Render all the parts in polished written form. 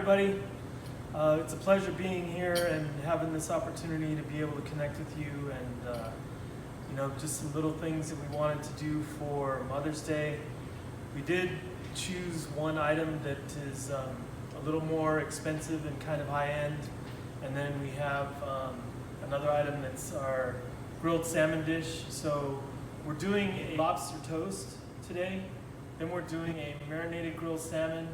everybody. It's a pleasure being here and having this opportunity to be able to connect with you and just some little things that we wanted to do for Mother's Day. We did choose one item that is a little more expensive and kind of high-end, and then we have another item that's our grilled salmon dish. So we're doing a lobster toast today, then we're doing a marinated grilled salmon,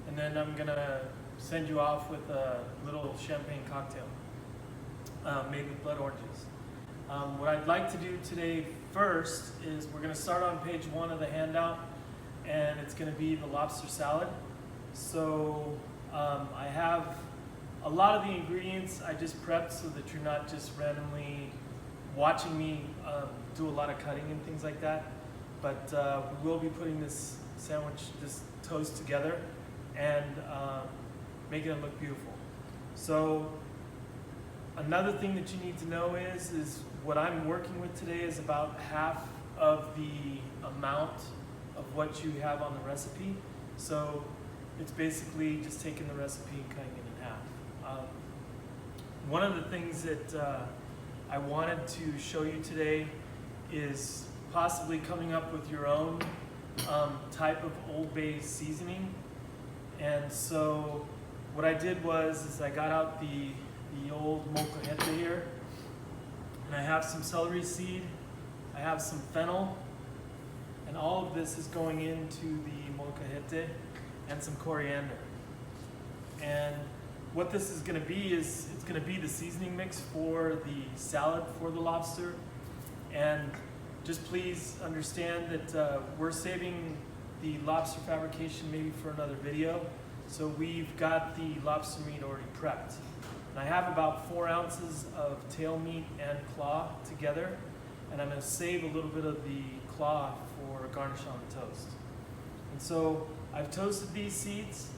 and then I'm gonna send you off with a little champagne cocktail made with blood oranges. What I'd like to do today first is we're gonna start on page 1 of the handout, and it's gonna be the lobster salad. So I have a lot of the ingredients I just prepped so that you're not just randomly watching me do a lot of cutting and things like that. But we will be putting this toast together and making it look beautiful. So another thing that you need to know is what I'm working with today is about half of the amount of what you have on the recipe. So it's basically just taking the recipe and cutting it in half. One of the things that I wanted to show you today is possibly coming up with your own type of Old Bay seasoning. And so what I did is I got out the old molcajete here, and I have some celery seed, I have some fennel, and all of this is going into the molcajete, and some coriander. And what this is going to be is it's going to be the seasoning mix for the salad for the lobster. And just please understand that we're saving the lobster fabrication maybe for another video. So we've got the lobster meat already prepped. And I have about 4 ounces of tail meat and claw together, and I'm going to save a little bit of the claw for garnish on the toast. And so I've toasted these seeds,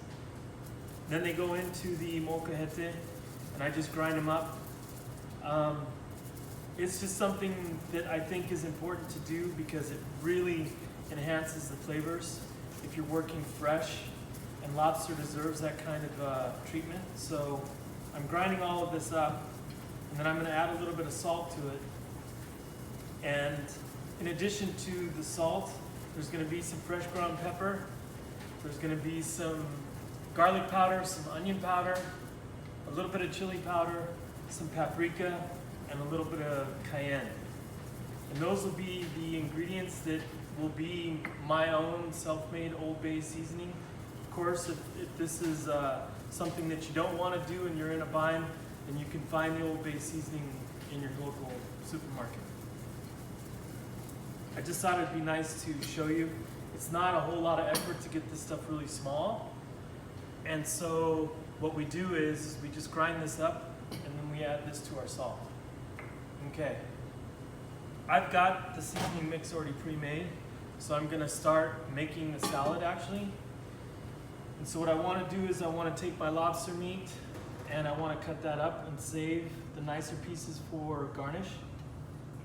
then they go into the molcajete, and I just grind them up. It's just something that I think is important to do because it really enhances the flavors if you're working fresh, and lobster deserves that kind of treatment. So I'm grinding all of this up, and then I'm going to add a little bit of salt to it. And in addition to the salt, there's going to be some fresh ground pepper, there's going to be some garlic powder, some onion powder, a little bit of chili powder, some paprika, and a little bit of cayenne. And those will be the ingredients that will be my own self-made Old Bay seasoning. Of course, if this is something that you don't want to do and you're in a bind, then you can find the Old Bay seasoning in your local supermarket. I just thought it'd be nice to show you. It's not a whole lot of effort to get this stuff really small. And so what we do is we just grind this up, and then we add this to our salt. Okay. I've got the seasoning mix already pre-made, so I'm going to start making the salad actually. And so what I want to do is I want to take my lobster meat and I want to cut that up and save the nicer pieces for garnish.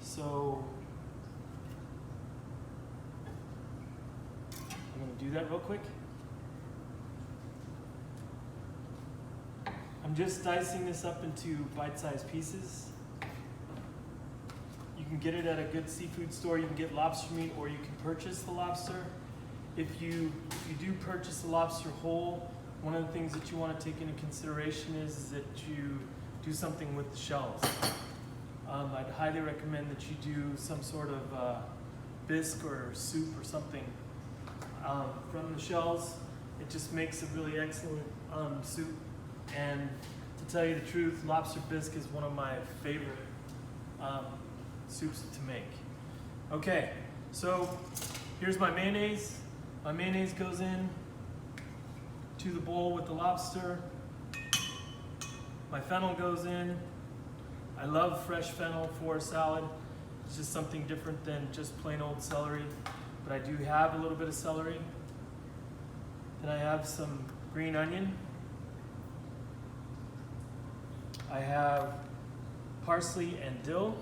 So I'm going to do that real quick. I'm just dicing this up into bite-sized pieces. You can get it at a good seafood store. You can get lobster meat, or you can purchase the lobster. If you do purchase the lobster whole, one of the things that you want to take into consideration is that you do something with the shells. I'd highly recommend that you do some sort of bisque or soup or something from the shells. It just makes a really excellent soup. And to tell you the truth, lobster bisque is one of my favorite soups to make. Okay, so here's my mayonnaise. My mayonnaise goes in to the bowl with the lobster. My fennel goes in. I love fresh fennel for a salad. It's just something different than just plain old celery, but I do have a little bit of celery. Then I have some green onion. I have parsley and dill.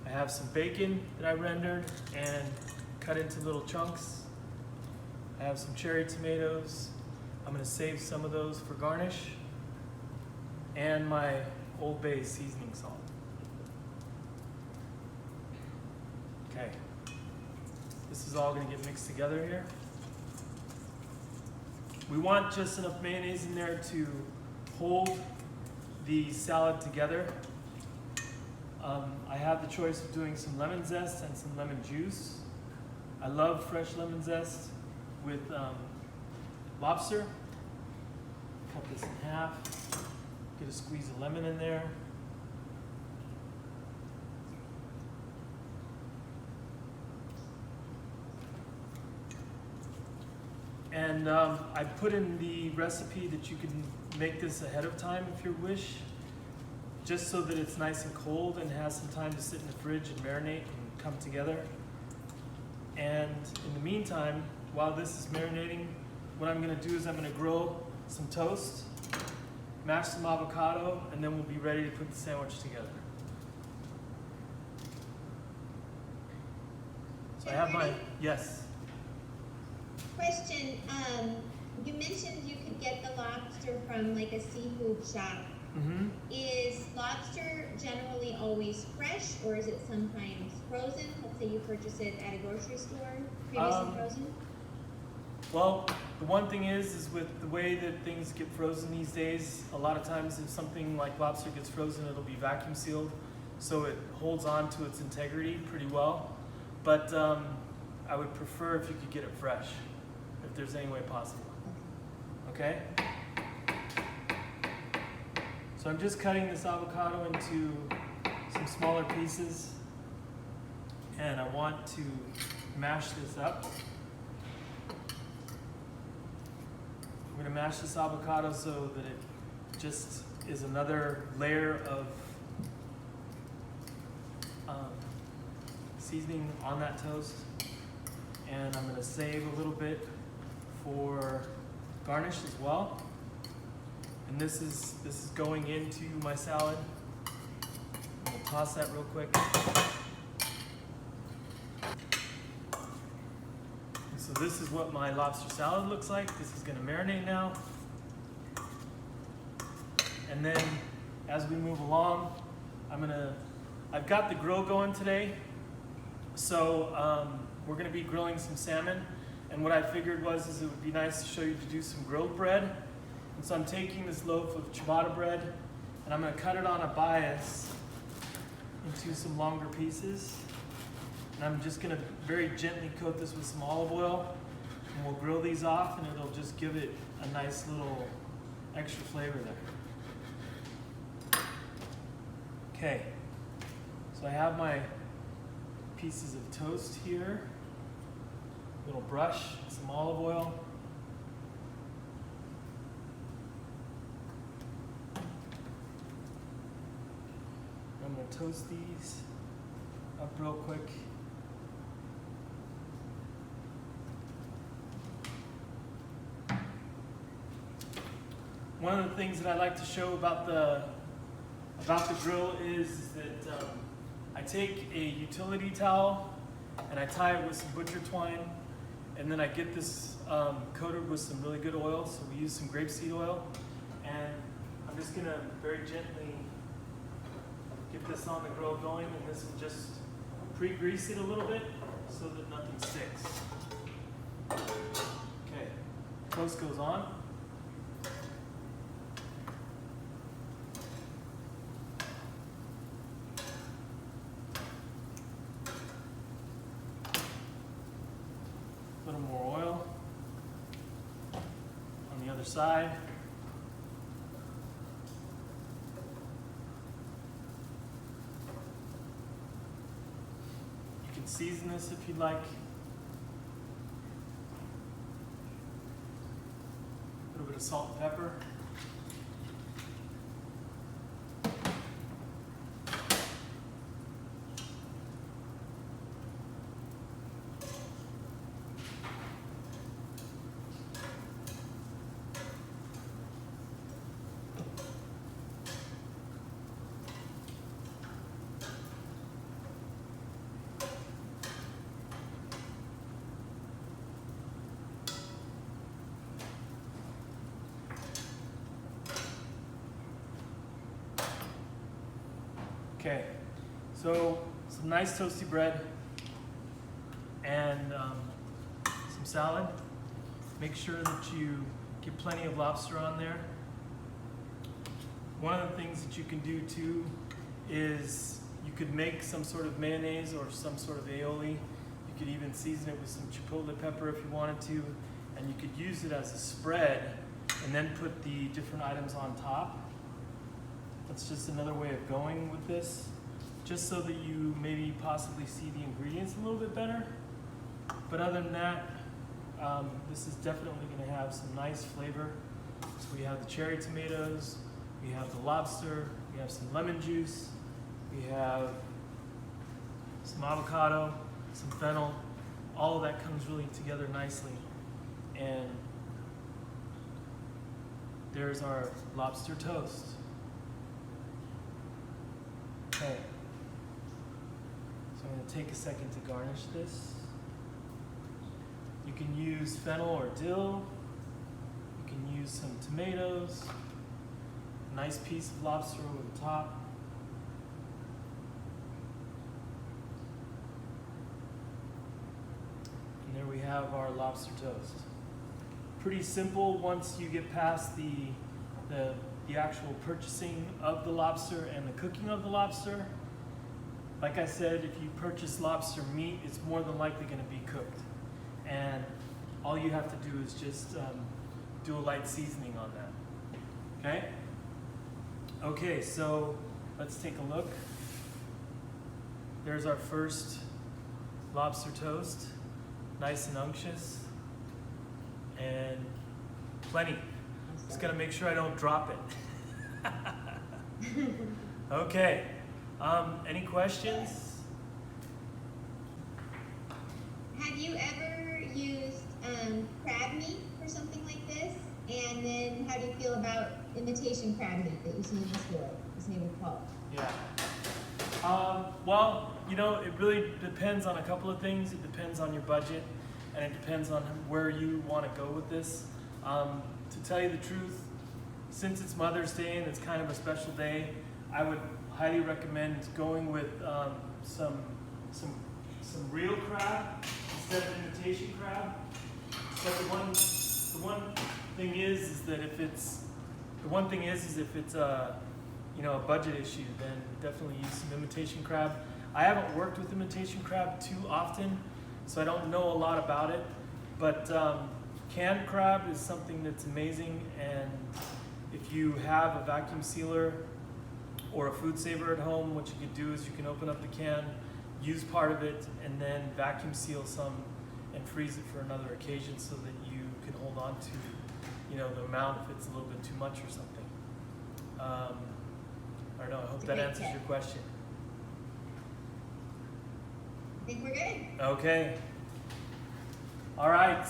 I have some bacon that I rendered and cut into little chunks. I have some cherry tomatoes. I'm gonna save some of those for garnish. And my Old Bay seasoning salt. Okay. This is all gonna get mixed together here. We want just enough mayonnaise in there to hold the salad together. I have the choice of doing some lemon zest and some lemon juice. I love fresh lemon zest with lobster. Cut this in half. Get a squeeze of lemon in there. And I put in the recipe that you can make this ahead of time if you wish, just so that it's nice and cold and has some time to sit in the fridge and marinate and come together. And in the meantime, while this is marinating, what I'm gonna do is I'm gonna grill some toast, mash some avocado, and then we'll be ready to put the sandwich together. So I have my, yes. Question, you mentioned you could get the lobster from like a seafood shop. Mm-hmm. Is lobster generally always fresh, or is it sometimes frozen? Let's say you purchase it at a grocery store, previously frozen? Well, the one thing is with the way that things get frozen these days, a lot of times if something like lobster gets frozen, it'll be vacuum sealed, so it holds on to its integrity pretty well. But I would prefer if you could get it fresh, if there's any way possible. Okay? So I'm just cutting this avocado into some smaller pieces, and I want to mash this up. I'm gonna mash this avocado so that it just is another layer of seasoning on that toast. And I'm gonna save a little bit for garnish as well. And this is going into my salad. I'm gonna toss that real quick. So this is what my lobster salad looks like. This is gonna marinate now. And then as we move along, I've got the grill going today. So we're gonna be grilling some salmon. And what I figured is it would be nice to show you to do some grilled bread. And so I'm taking this loaf of ciabatta bread and I'm gonna cut it on a bias into some longer pieces. And I'm just gonna very gently coat this with some olive oil, and we'll grill these off, and it'll just give it a nice little extra flavor there. Okay, so I have my pieces of toast here, little brush, some olive oil. I'm gonna toast these up real quick. One of the things that I like to show about the grill is that I take a utility towel and I tie it with some butcher twine, and then I get this coated with some really good oil. So we use some grapeseed oil, and I'm just gonna very gently get this on the grill going, and this will just pre-grease it a little bit so that nothing sticks. Okay, toast goes on. A little more oil on the other side. You can season this if you'd like. A little bit of salt and pepper. Okay, so some nice toasty bread and some salad. Make sure that you get plenty of lobster on there. One of the things that you can do too is you could make some sort of mayonnaise or some sort of aioli. You could even season it with some chipotle pepper if you wanted to, and you could use it as a spread and then put the different items on top. That's just another way of going with this, just so that you maybe possibly see the ingredients a little bit better. But other than that, this is definitely going to have some nice flavor. So we have the cherry tomatoes, we have the lobster, we have some lemon juice, we have some avocado, some fennel. All of that comes really together nicely. And there's our lobster toast. Okay. So I'm going to take a second to garnish this. You can use fennel or dill. You can use some tomatoes. A nice piece of lobster over the top. And there we have our lobster toast. Pretty simple once you get past the actual purchasing of the lobster and the cooking of the lobster. Like I said, if you purchase lobster meat, it's more than likely going to be cooked. And all you have to do is just do a light seasoning on that. Okay? Okay, so let's take a look. There's our first lobster toast. Nice and unctuous. And plenty. Just gotta make sure I don't drop it. Okay. Any questions? Have you ever used crab meat for something like this? And then how do you feel about imitation crab meat that you see in the store? It's named Paul. Yeah. Well, you know, it really depends on a couple of things. It depends on your budget, and it depends on where you want to go with this. To tell you the truth, since it's Mother's Day and it's kind of a special day, I would highly recommend going with some real crab instead of imitation crab. But the one thing is that if it's a a budget issue, then definitely use some imitation crab. I haven't worked with imitation crab too often, so I don't know a lot about it. But canned crab is something that's amazing, and if you have a vacuum sealer or a food saver at home, what you could do is you can open up the can, use part of it, and then vacuum seal some and freeze it for another occasion so that you can hold on to, the amount if it's a little bit too much or something. I don't know, I hope that answers your question. I think we're good. Okay. All right,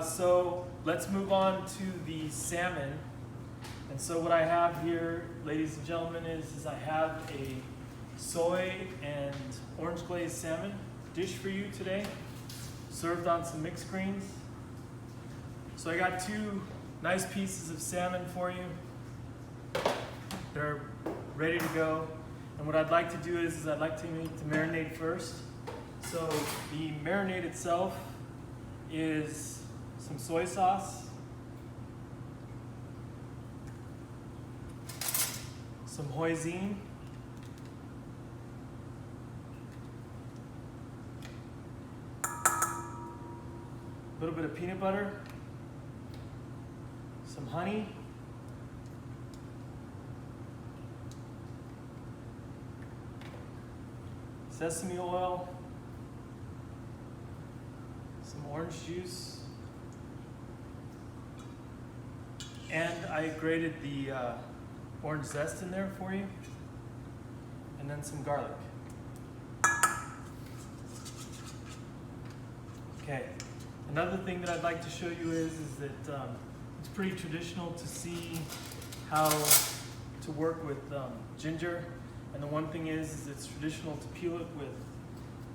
so let's move on to the salmon. And so what I have here, ladies and gentlemen, is I have a soy and orange glazed salmon dish for you today, served on some mixed greens. So I got two nice pieces of salmon for you. They're ready to go. And what I'd like to do is I'd like to make the marinade first. So the marinade itself is some soy sauce, some hoisin, a little bit of peanut butter, some honey, sesame oil, some orange juice, and I grated the orange zest in there for you, and then some garlic. Okay, another thing that I'd like to show you is that it's pretty traditional to see how to work with ginger, and the one thing is it's traditional to peel it with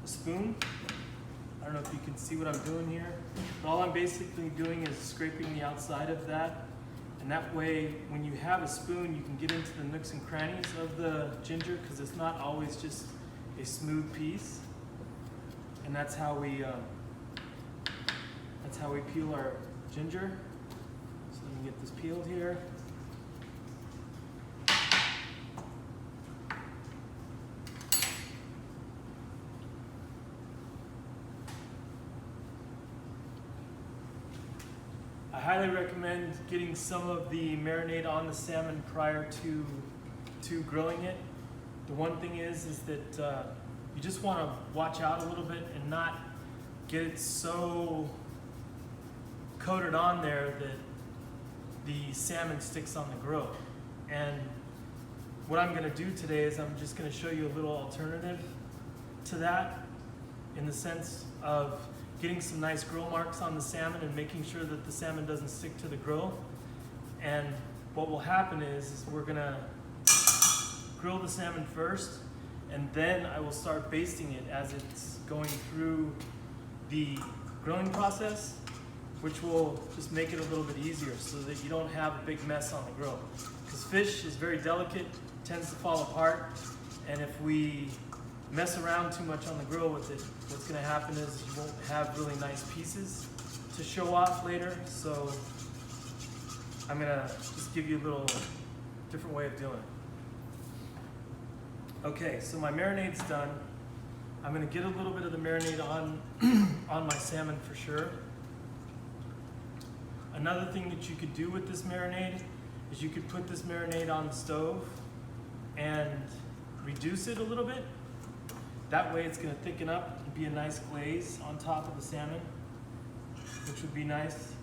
a spoon. I don't know if you can see what I'm doing here, but all I'm basically doing is scraping the outside of that And that way, when you have a spoon, you can get into the nooks and crannies of the ginger, because it's not always just a smooth piece. And that's how we peel our ginger. So let me get this peeled here. I highly recommend getting some of the marinade on the salmon prior to grilling it. The one thing is that you just want to watch out a little bit and not get it so coated on there that the salmon sticks on the grill. And what I'm going to do today is I'm just going to show you a little alternative to that, in the sense of getting some nice grill marks on the salmon and making sure that the salmon doesn't stick to the grill. And what will happen is we're gonna grill the salmon first, and then I will start basting it as it's going through the grilling process, which will just make it a little bit easier so that you don't have a big mess on the grill. Because fish is very delicate, tends to fall apart, and if we mess around too much on the grill with it, what's going to happen is you won't have really nice pieces to show off later. So I'm going to just give you a little different way of doing it. Okay, so my marinade's done. I'm going to get a little bit of the marinade on on my salmon for sure. Another thing that you could do with this marinade is you could put this marinade on the stove and reduce it a little bit. That way it's going to thicken up and be a nice glaze on top of the salmon, which would be nice.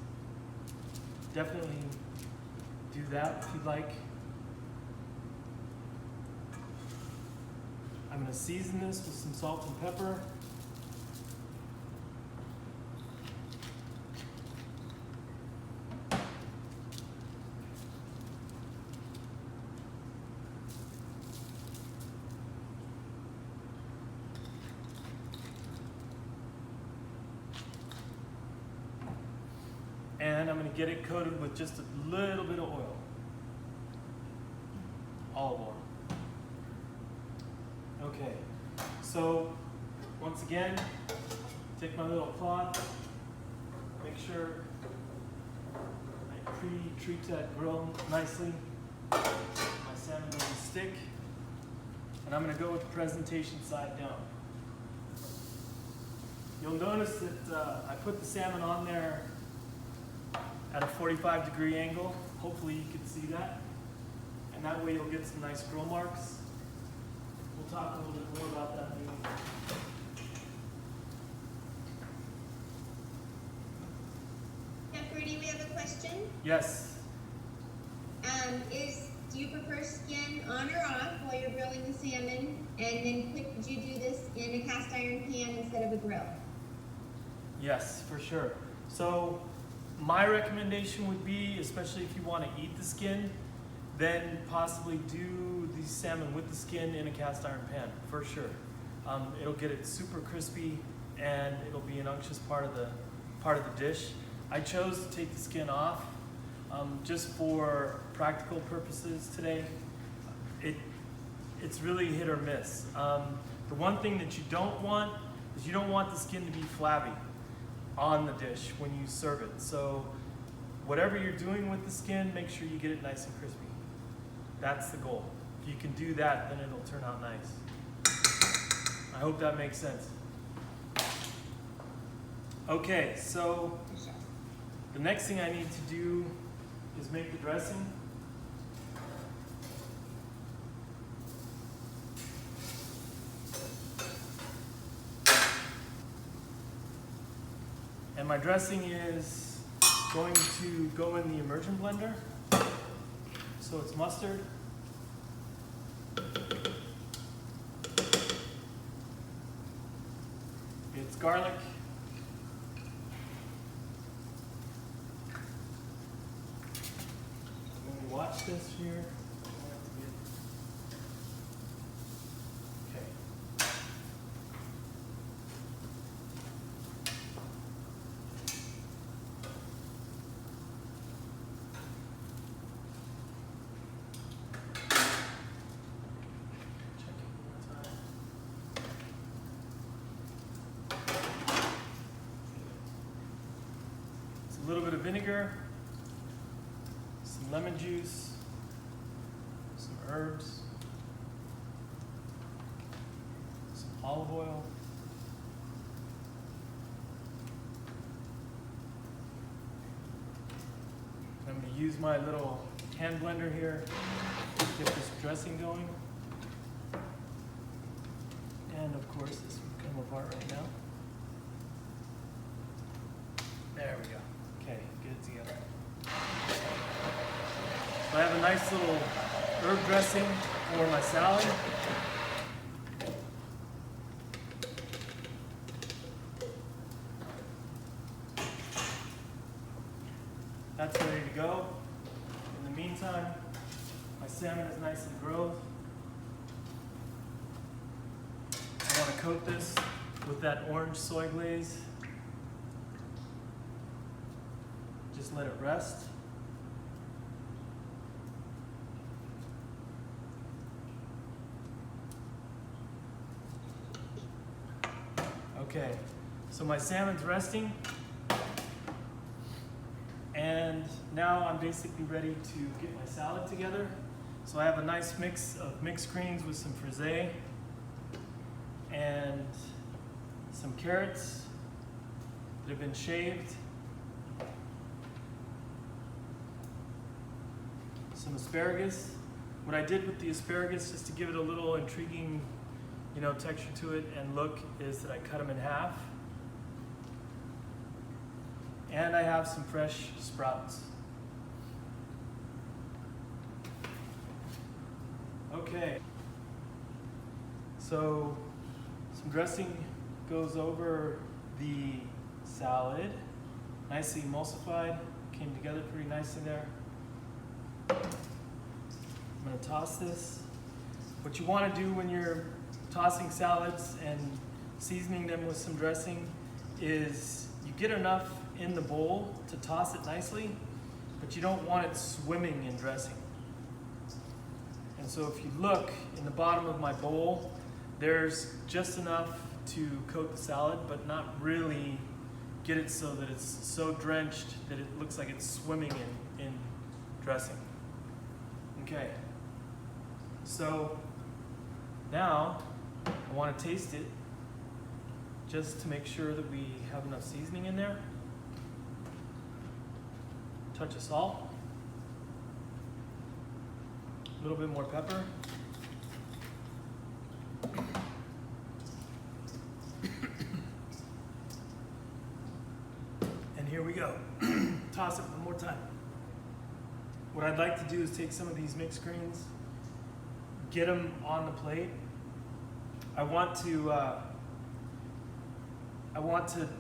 Definitely do that if you'd like. I'm going to season this with some salt and pepper. And I'm going to get it coated with just a little bit of oil. Olive oil. Okay, so once again, take my little cloth, make sure I pre-treat that grill nicely. My salmon doesn't stick. And I'm going to go with the presentation side down. You'll notice that I put the salmon on there at a 45-degree angle. Hopefully you can see that. And that way you'll get some nice grill marks. We'll talk a little bit more about that later. Chef Rudy, we have a question. Yes. Do you prefer skin on or off while you're grilling the salmon? And then would you do this in a cast iron pan instead of a grill? Yes, for sure. So my recommendation would be, especially if you want to eat the skin, then possibly do the salmon with the skin in a cast iron pan, for sure. It'll get it super crispy and it'll be an unctuous part of the dish. I chose to take the skin off just for practical purposes today. It's really hit or miss. The one thing that you don't want is you don't want the skin to be flabby on the dish when you serve it. So whatever you're doing with the skin, make sure you get it nice and crispy. That's the goal. If you can do that, then it'll turn out nice. I hope that makes sense. Okay, so the next thing I need to do is make the dressing. And my dressing is going to go in the immersion blender. So it's mustard, it's garlic, let me watch this here. Okay. vinegar, some lemon juice, some herbs, some olive oil, I'm going to use my little hand blender here to get this dressing going. And of course, this will come apart right now. There we go. Okay, get it together. So I have a nice little herb dressing for my salad. That's ready to go. In the meantime, my salmon is nice and grilled. I want to coat this with that orange soy glaze. Just let it rest. Okay, so my salmon's resting. And now I'm basically ready to get my salad together. So I have a nice mix of mixed greens with some frisee and some carrots that have been shaved, some asparagus. What I did with the asparagus, just to give it a little intriguing, texture to it and look, is that I cut them in half. And I have some fresh sprouts. Okay. So some dressing goes over the salad. Nicely emulsified. Came together pretty nicely there. I'm going to toss this. What you want to do when you're tossing salads and seasoning them with some dressing is you get enough in the bowl to toss it nicely, but you don't want it swimming in dressing. And so if you look in the bottom of my bowl, there's just enough to coat the salad, but not really get it so that it's so drenched that it looks like it's swimming in dressing. Okay, so now I want to taste it just to make sure that we have enough seasoning in there. Touch of salt, a little bit more pepper, and here we go. Toss it one more time. What I'd like to do is take some of these mixed greens, get them on the plate. I want to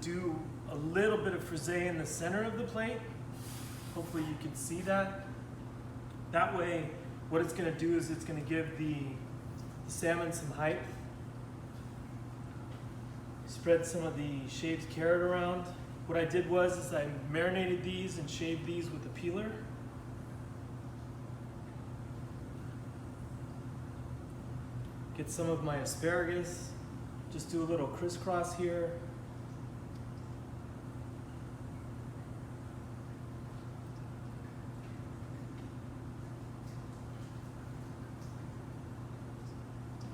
do a little bit of frisee in the center of the plate. Hopefully you can see that. That way, what it's going to do is it's going to give the salmon some height. Spread some of the shaved carrot around. What I did was I marinated these and shaved these with a peeler. Get some of my asparagus. Just do a little crisscross here.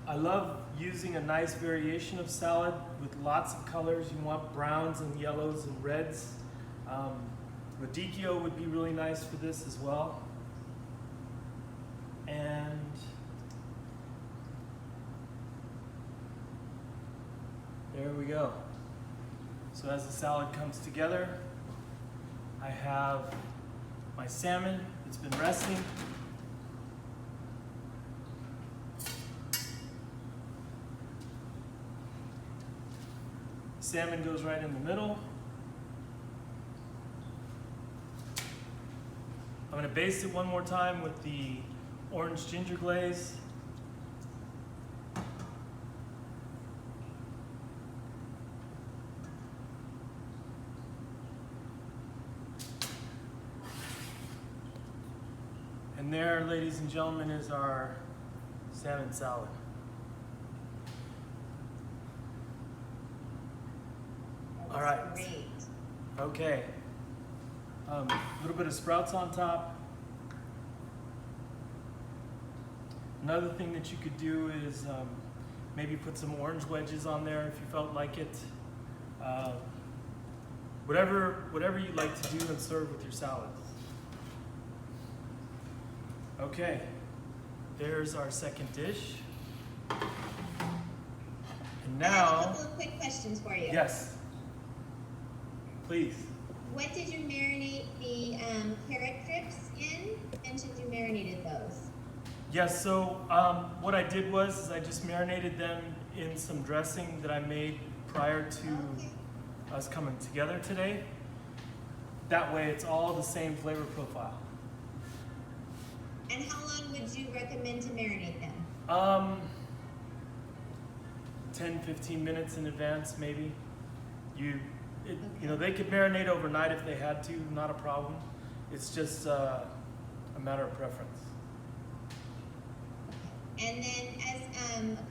I love using a nice variation of salad with lots of colors. You want browns and yellows and reds. Radicchio would be really nice for this as well. And there we go. So as the salad comes together, I have my salmon that's been resting. Salmon goes right in the middle. I'm going to baste it one more time with the orange ginger glaze. And there, ladies and gentlemen, is our salmon salad. All right. Great. Okay. A little bit of sprouts on top. Another thing that you could do is maybe put some orange wedges on there if you felt like it. Whatever you like to do and serve with your salad. Okay, there's our second dish. And I have a now, couple of quick questions for you. yes, please. What did you marinate the carrot strips in? You mentioned you marinated those. Yes, so what I did was I just marinated them in some dressing that I made prior to Okay. us coming together today. That way it's all the same flavor profile. And how long would you recommend to marinate them? 10-15 minutes in advance maybe. You know, they could marinate overnight if they had to, not a problem. It's just a matter of preference. And then as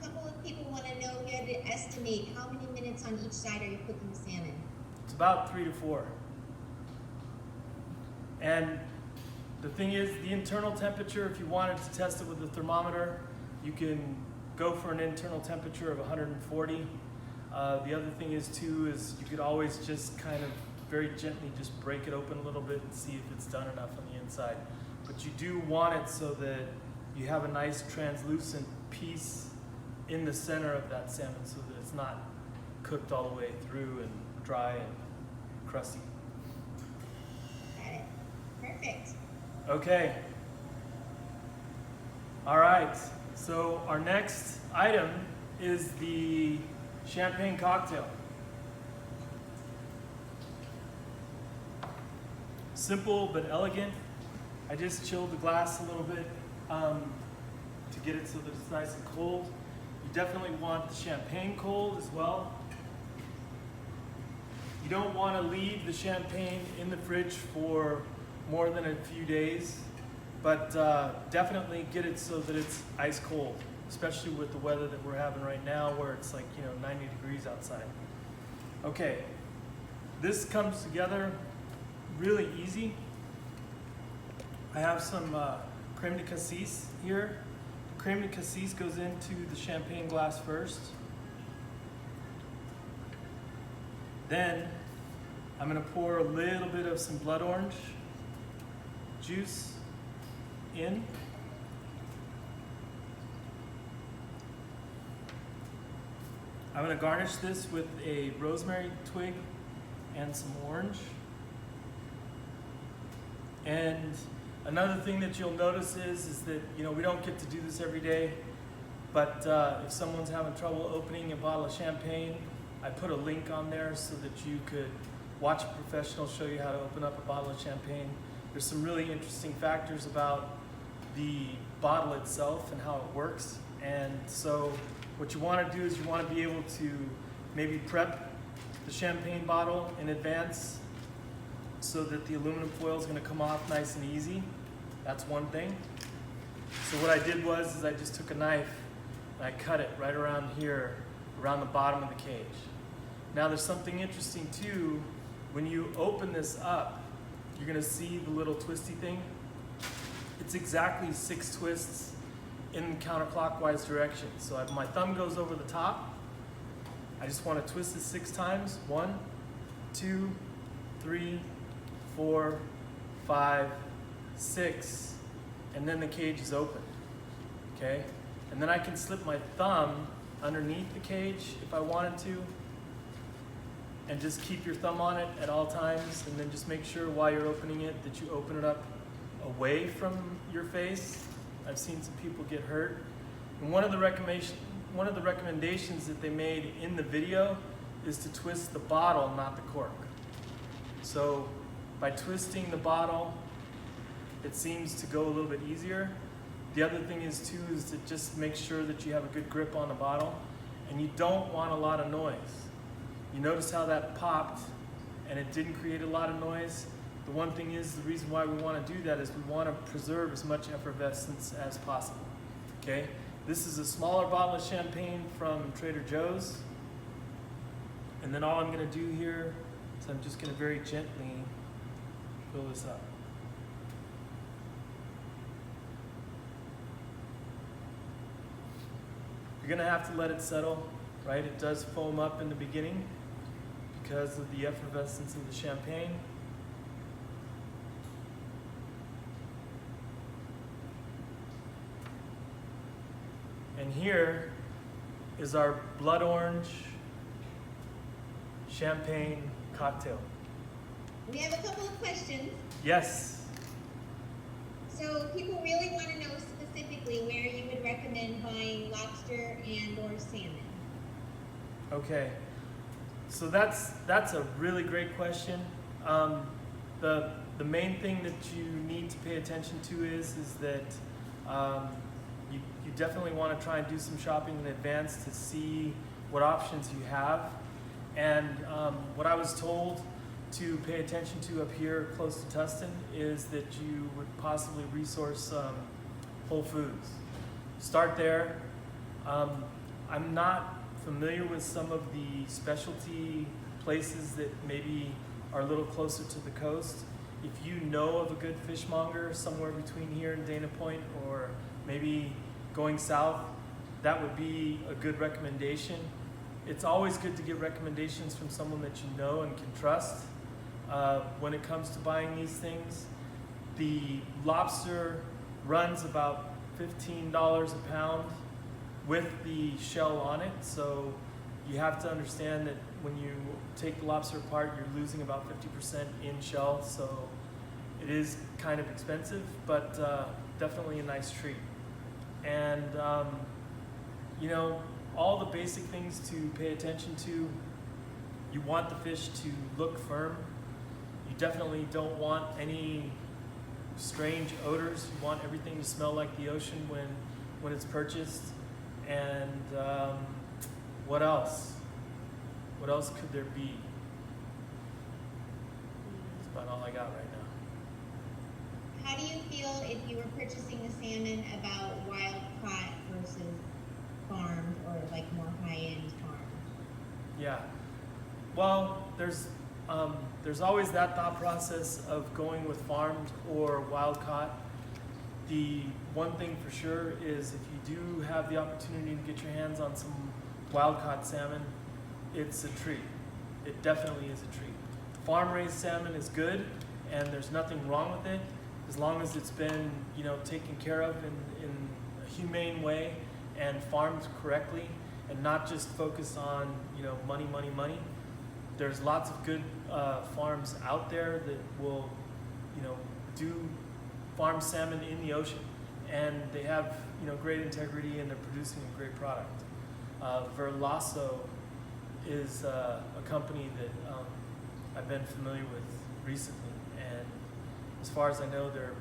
a couple of people want to know, if you had to estimate how many minutes on each side are you cooking the salmon? It's about 3 to 4. And the thing is, the internal temperature, if you wanted to test it with a thermometer, you can go for an internal temperature of 140. The other thing is too, is you could always just kind of very gently just break it open a little bit and see if it's done enough on the inside. But you do want it so that you have a nice translucent piece in the center of that salmon so that it's not cooked all the way through and dry and crusty. Got it. Perfect. Okay. All right. So our next item is the champagne cocktail. Simple but elegant. I just chilled the glass a little bit to get it so that it's nice and cold. You definitely want the champagne cold as well. You don't want to leave the champagne in the fridge for more than a few days, but definitely get it so that it's ice cold, especially with the weather that we're having right now where it's like, 90 degrees outside. Okay, this comes together really easy. I have some creme de cassis here. Creme de cassis goes into the champagne glass first. Then I'm gonna pour a little bit of some blood orange juice in. I'm gonna garnish this with a rosemary twig and some orange. And another thing that you'll notice is that, we don't get to do this every day, but if someone's having trouble opening a bottle of champagne, I put a link on there so that you could watch a professional show you how to open up a bottle of champagne. There's some really interesting factors about the bottle itself and how it works. And so what you want to do is you want to be able to maybe prep the champagne bottle in advance so that the aluminum foil is going to come off nice and easy. That's one thing. So what I did was I just took a knife and I cut it right around here, around the bottom of the cage. Now there's something interesting too. When you open this up, you're going to see the little twisty thing. It's exactly 6 twists in the counterclockwise direction. So my thumb goes over the top. I just want to twist it 6 times. 1, 2, 3, 4, 5, 6, and then the cage is open. Okay? And then I can slip my thumb underneath the cage if I wanted to, and just keep your thumb on it at all times, and then just make sure while you're opening it that you open it up away from your face. I've seen some people get hurt. And one of the recommendations that they made in the video is to twist the bottle, not the cork. So by twisting the bottle, it seems to go a little bit easier. The other thing is too, is to just make sure that you have a good grip on the bottle, and you don't want a lot of noise. You notice how that popped and it didn't create a lot of noise? The one thing is, the reason why we want to do that is we want to preserve as much effervescence as possible. Okay? This is a smaller bottle of champagne from Trader Joe's. And then all I'm going to do here is I'm just going to very gently fill this up. You're gonna have to let it settle, right? It does foam up in the beginning because of the effervescence of the champagne. And here is our blood orange champagne cocktail. We have a couple of questions. Yes. So people really want to know specifically where you would recommend buying lobster and or salmon. Okay. So that's a really great question. The main thing that you need to pay attention to is that you definitely want to try and do some shopping in advance to see what options you have. And what I was told to pay attention to up here close to Tustin is that you would possibly resource Whole Foods. Start there. I'm not familiar with some of the specialty places that maybe are a little closer to the coast. If you know of a good fishmonger somewhere between here and Dana Point, or maybe going south, that would be a good recommendation. It's always good to get recommendations from someone that you know and can trust. When it comes to buying these things, the lobster runs about $15 a pound with the shell on it. So you have to understand that when you take the lobster apart, you're losing about 50% in shell. So it is kind of expensive, but definitely a nice treat. And you know, all the basic things to pay attention to: you want the fish to look firm. You definitely don't want any strange odors. You want everything to smell like the ocean when it's purchased. And what else? What else could there be? That's about all I got right now. How do you feel if you were purchasing the salmon about wild caught versus farmed, or like more high-end farmed? Yeah. Well, there's always that thought process of going with farmed or wild caught. The one thing for sure is if you do have the opportunity to get your hands on some wild caught salmon, it's a treat. It definitely is a treat. Farm raised salmon is good, and there's nothing wrong with it as long as it's been, you know, taken care of in a humane way and farmed correctly, and not just focused on, you know, money, money, money. There's lots of good farms out there that will, you know, do farm salmon in the ocean, and they have, you know, great integrity, and they're producing a great product. Verlasso is a company that I've been familiar with recently, and as far as I know, they're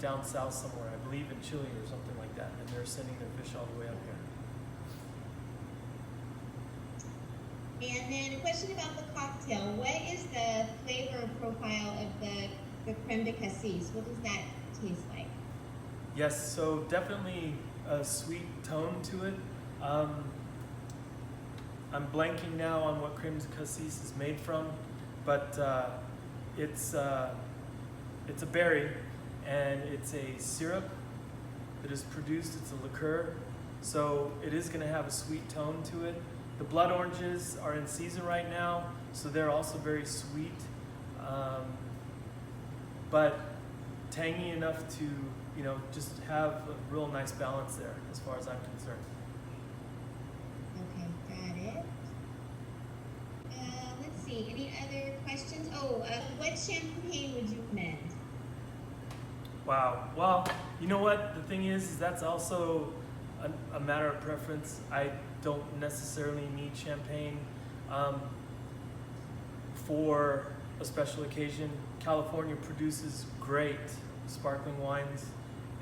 down south somewhere, I believe in Chile or something like that, and they're sending their fish all the way up here. And then a question about the cocktail. What is the flavor profile of the creme de cassis? What does that taste like? Yes, so definitely a sweet tone to it. I'm blanking now on what creme de cassis is made from, but it's a berry, and it's a syrup that is produced. It's a liqueur, so it is going to have a sweet tone to it. The blood oranges are in season right now, so they're also very sweet, but tangy enough to, you know, just have a real nice balance there as far as I'm concerned. Okay, got it. Let's see, any other questions? Oh, what champagne would you recommend? Wow. Well, you know what? The thing is that's also a matter of preference. I don't necessarily need champagne for a special occasion. California produces great sparkling wines,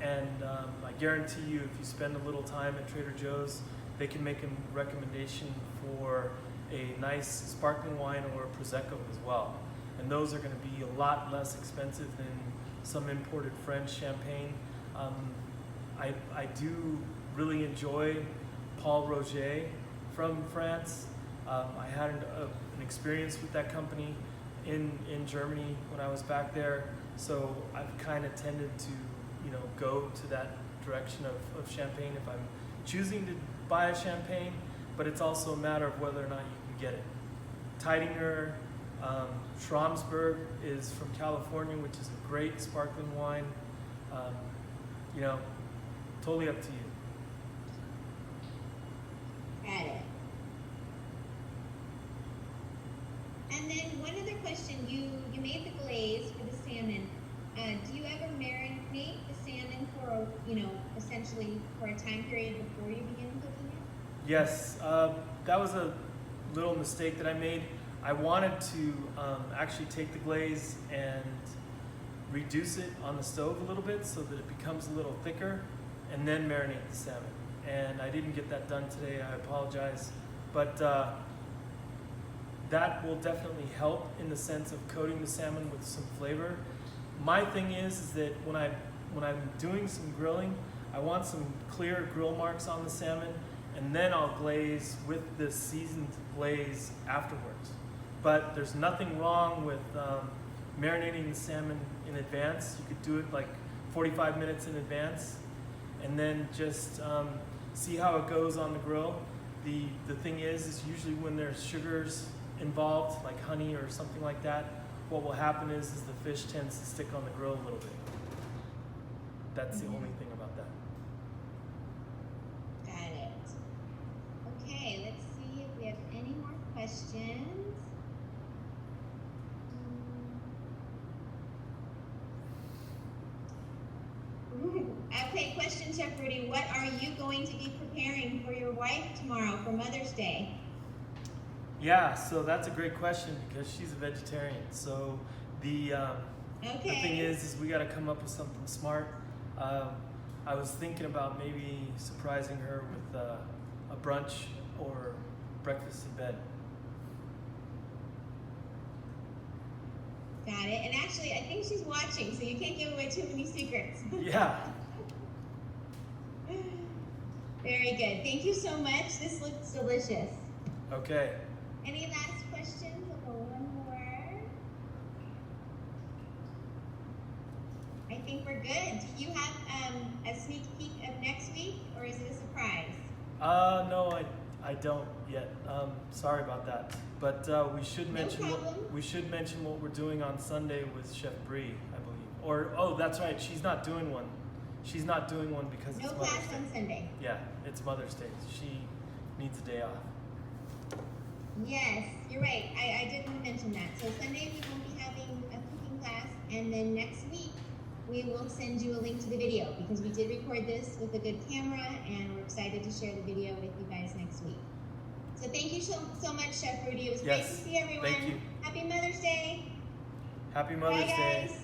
and I guarantee you, if you spend a little time at Trader Joe's, they can make a recommendation for a nice sparkling wine or a Prosecco as well. And those are going to be a lot less expensive than some imported French champagne. I do really enjoy Paul Roger from France. I had an experience with that company, in Germany when I was back there, so I've kind of tended to, go to that direction of champagne if I'm choosing to buy a champagne, but it's also a matter of whether or not you can get it. Teidinger, Schramsberg is from California, which is a great sparkling wine. Totally up to you. Got it. And then one other question, you made the glaze for the salmon. Do you ever marinate the salmon for, essentially for a time period before you begin cooking it? Yes, that was a little mistake that I made. I wanted to actually take the glaze and reduce it on the stove a little bit so that it becomes a little thicker, and then marinate the salmon. And I didn't get that done today, I apologize. But that will definitely help in the sense of coating the salmon with some flavor. My thing is that when I'm doing some grilling, I want some clear grill marks on the salmon, and then I'll glaze with the seasoned glaze afterwards. But there's nothing wrong with marinating the salmon in advance. You could do it like 45 minutes in advance, and then just see how it goes on the grill. The thing is usually when there's sugars involved, like honey or something like that, what will happen is the fish tends to stick on the grill a little bit. That's the only thing about that. Got it. Okay, let's see if we have any more questions. Okay, question, Chef Rudy. What are you going to be preparing for your wife tomorrow for Mother's Day? Yeah, so that's a great question because she's a vegetarian. So the thing is we got to come up with something smart. I was thinking about maybe surprising her with a brunch or breakfast in bed. Got it. And actually, I think she's watching, so you can't give away too many secrets. Yeah. Very good. Thank you so much. This looks delicious. Okay. Any last questions? Or one more? I think we're good. Do you have a sneak peek of next week, or is it a surprise? No, I don't yet. Sorry about that. But we should mention what we're doing on Sunday with Chef Briana, I believe. Or that's right. She's not doing one. She's not doing one because it's Mother's Day. No class on Sunday. Yeah, it's Mother's Day. She needs a day off. Yes, you're right. I didn't mention that. So Sunday we won't be having a cooking class, and then next week we will send you a link to the video because we did record this with a good camera, and we're excited to share the video with you guys next week. So thank you so much, Chef Rudy. It was great to see everyone. Thank you. Happy Mother's Day. Happy Mother's Bye, Day. guys.